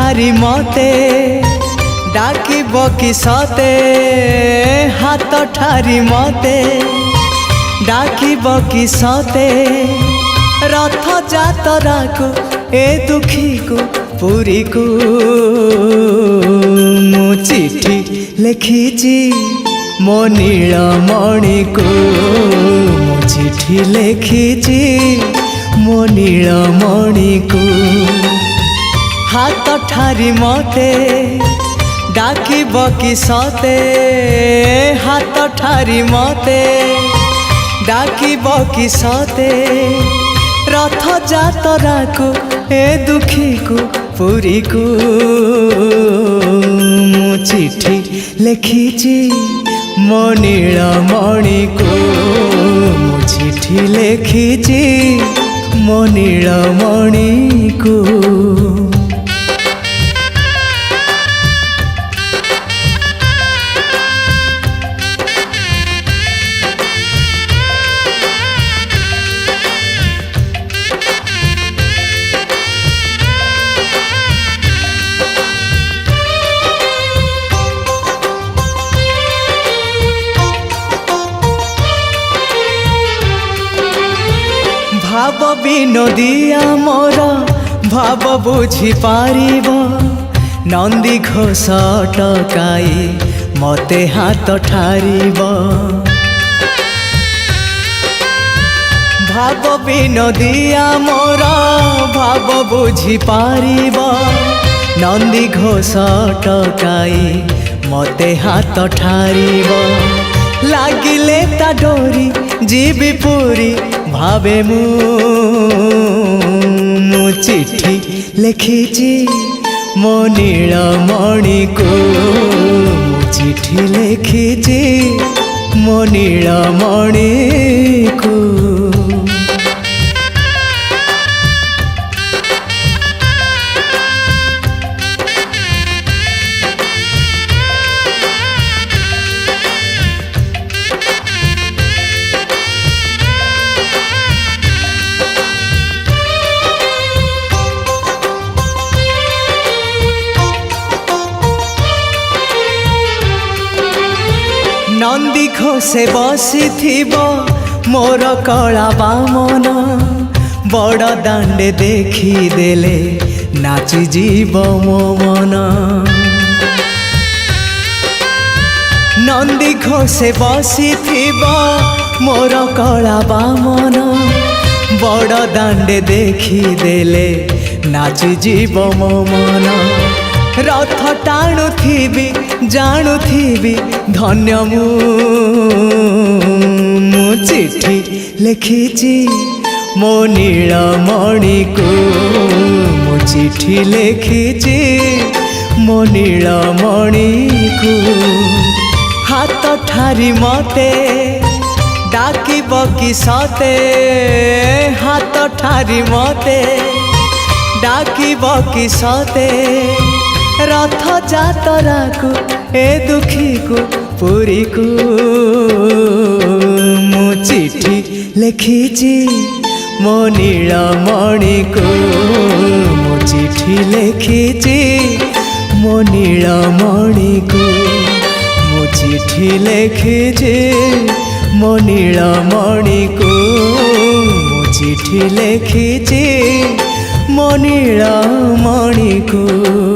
ठारी मते डाकिब कि सते हाथ ठारी मते डाकिब कि सते रथ जातरा को ए दुखी को पुरी को मु चिठी लिखिची मो नीलमणि को मु चिठी लिखिची मो नीलमणि को हाथ ठारी मते डाकिब कि सते हाथ ठारी मते डाकिब कि सते रथ जातरा को ए दुखी को पुरी को मु चिठी लिखिची मो नीलमणि को मु चिठी लिखिची मो नीलमणि को। भाव विनोदिया मोर भाव बुझी पारिब नंदी घोष टकाई मते हाथ ठारिब भाव विनोदिया मोर भाव बुझी पारिब नंदी घोष टकाई मते हाथ ठारिब लागिले ता डोरी जीवी पूरी भावे मु चिठी लिखिची मो नीलमणि को मु चिठी लिखिची मो नीलमणि को। नंदी घोषे बसी मोर कला बामन बड़ दांडे देखी देले नाची जीव मो मन नंदी घोषे बसी मोर कला बामन बड़ दांडे देखी देले नाची जीव मो मन रथ टाणुथिबी जाणुथिबी धन्य मु चिठी लिखिची मो नीलमणि को मु चिठी लिखिची मो नीलमणि को हाथ ठारी मते डाकिब कि सते हाथ ठारी मते डाकिब कि सते रथ जातरा को ए दुखी को पुरी को मु चिठी लिखिची मो नीलमणि को मु चिठी लिखिची मो नीलमणि को मु चिठी लिखिची मो नीलमणि को मु चिठी लिखिची मो नीलमणि को।